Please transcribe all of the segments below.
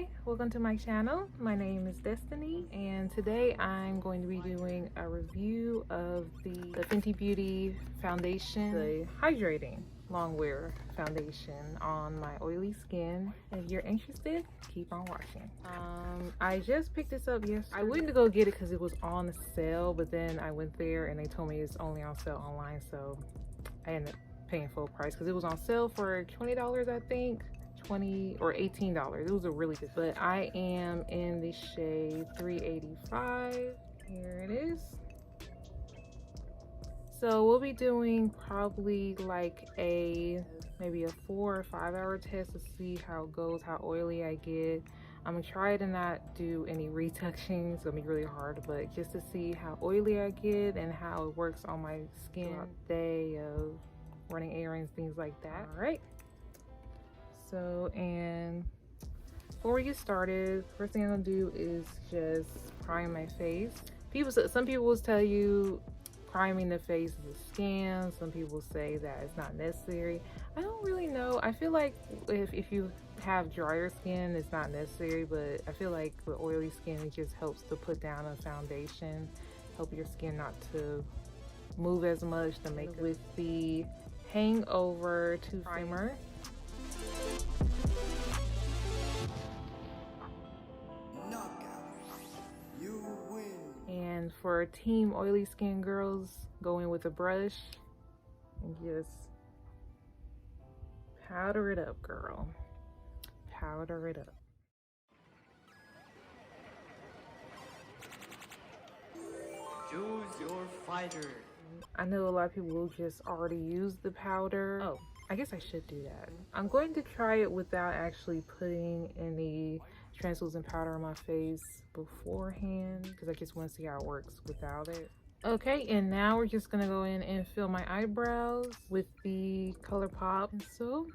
Hi, welcome to my channel. My name is Destiny, and today I'm going to be doing a review of the Fenty Beauty foundation, the hydrating longwear foundation on my oily skin. If you're interested, keep on watching. I just picked this up yesterday. I went to go get it because it was on sale, but then I went there and they told me it's only on sale online, so I ended up paying full price because it was on sale for $20, I think. 20 or $18. It was a really good, but I am in the shade 385. Here it is. So we'll be doing probably like maybe a 4 or 5 hour test to see how it goes, how oily I get. I'm gonna try to not do any retouching. It's gonna be really hard, but just to see how oily I get and how it works on my skin throughout the day of running errands, things like that. All right. So, and before we get started, first thing I'm gonna do is just prime my face. Some people will tell you priming the face is a scam. Some people say that it's not necessary. I don't really know. I feel like if you have drier skin, it's not necessary, but I feel like with oily skin, it just helps to put down a foundation, help your skin not to move as much, to make it with the Hangover 2 primer. And for team oily skin girls, go in with a brush and just powder it up, girl. Powder it up. Choose your fighter. I know a lot of people will just already use the powder. Oh, I guess I should do that. I'm going to try it without actually putting any translucent powder on my face beforehand because I just want to see how it works without it. Okay, and now we're just gonna go in and fill my eyebrows with the Colourpop pencil.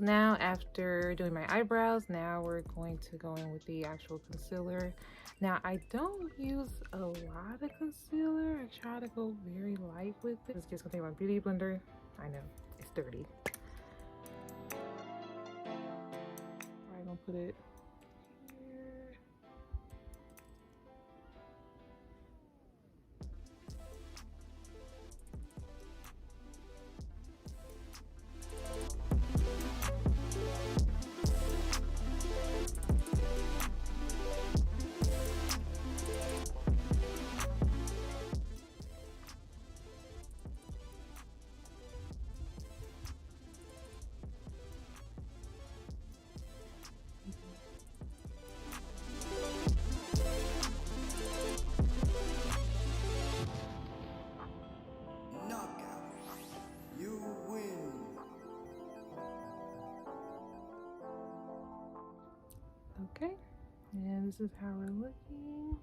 Now after doing my eyebrows, now we're going to go in with the actual concealer. Now I don't use a lot of concealer. I try to go very light with it. It's just gonna take my beauty blender. I know, it's dirty. I'm gonna put it here. Okay, and this is how we're looking.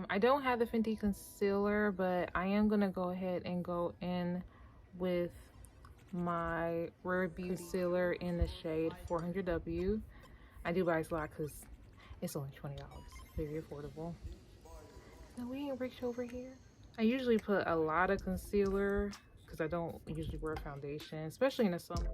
I don't have the Fenty concealer, but I am gonna go ahead and go in with my Rare Beauty concealer in the shade 400W. I do buy this a lot because it's only $20, very affordable. Now we ain't rich over here. I usually put a lot of concealer because I don't usually wear foundation, especially in the summer.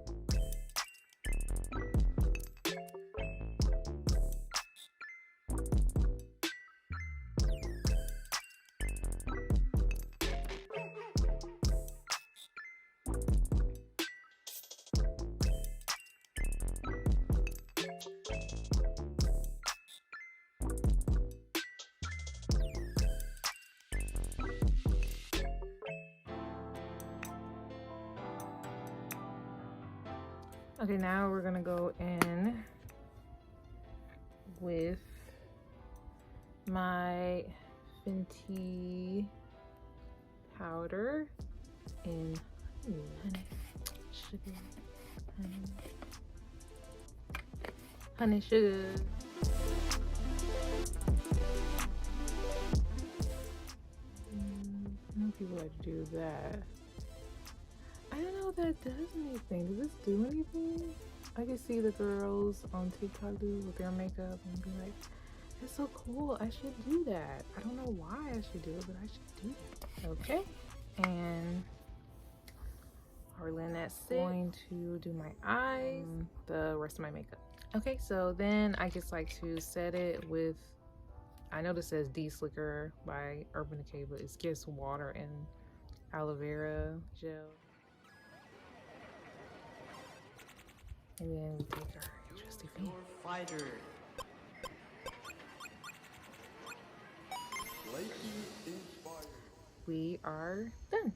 Okay, now we're gonna go in with my Fenty powder and honey, sugar, honey, sugar. I know people like to do that. I don't know if that does anything. Does this do anything? I can see the girls on TikTok do with their makeup and be like, that's so cool, I should do that. I don't know why I actually do it, but I should do it. Okay, and I'll let that sit. I'm going to do my eyes, the rest of my makeup. Okay, so then I just like to set it with, I know this says De-Slicker by Urban Decay, but it's just water and aloe vera gel. And then we take our trusty Your fighter. We are done.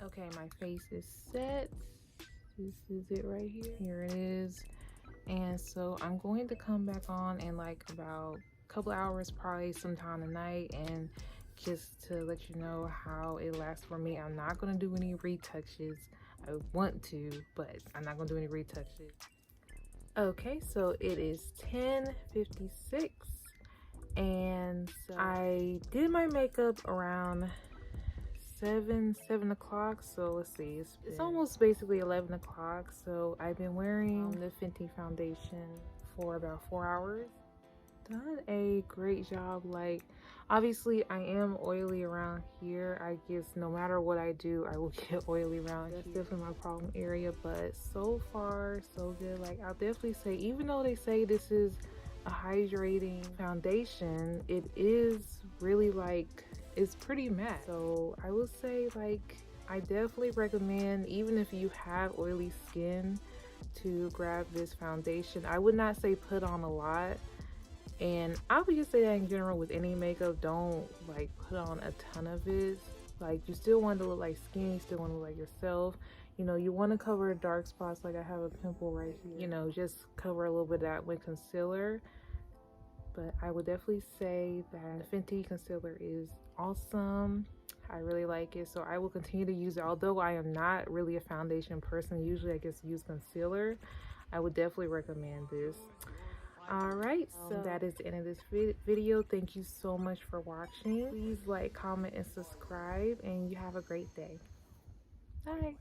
Okay, my face is set. This is it right here. Here it is. And so I'm going to come back on in like about a couple hours, probably sometime tonight, and just to let you know how it lasts for me. I'm not going to do any retouches. I want to, but I'm not going to do any retouches. Okay, so it is 10:56, and so I did my makeup around 7 o'clock. So let's see, it's almost basically 11 o'clock. So I've been wearing the Fenty foundation for about 4 hours. Done a great job. Like, obviously I am oily around here. I guess no matter what I do, I will get oily around. That's definitely my problem area, but so far so good. Like, I'll definitely say, even though they say this is a hydrating foundation, it is really like, it's pretty matte. So I will say, like, I definitely recommend, even if you have oily skin, to grab this foundation. I would not say put on a lot, and I would just say that in general with any makeup, don't like put on a ton of it. Like, you still want to look like skin, you still want to look like yourself. You know, you want to cover dark spots. Like, I have a pimple right here. You know, just cover a little bit of that with concealer. But I would definitely say that the Fenty concealer is awesome. I really like it, so I will continue to use it. Although I am not really a foundation person, usually I just use concealer, I would definitely recommend this. Alright, so that is the end of this video. Thank you so much for watching. Please like, comment, and subscribe, and you have a great day. Bye.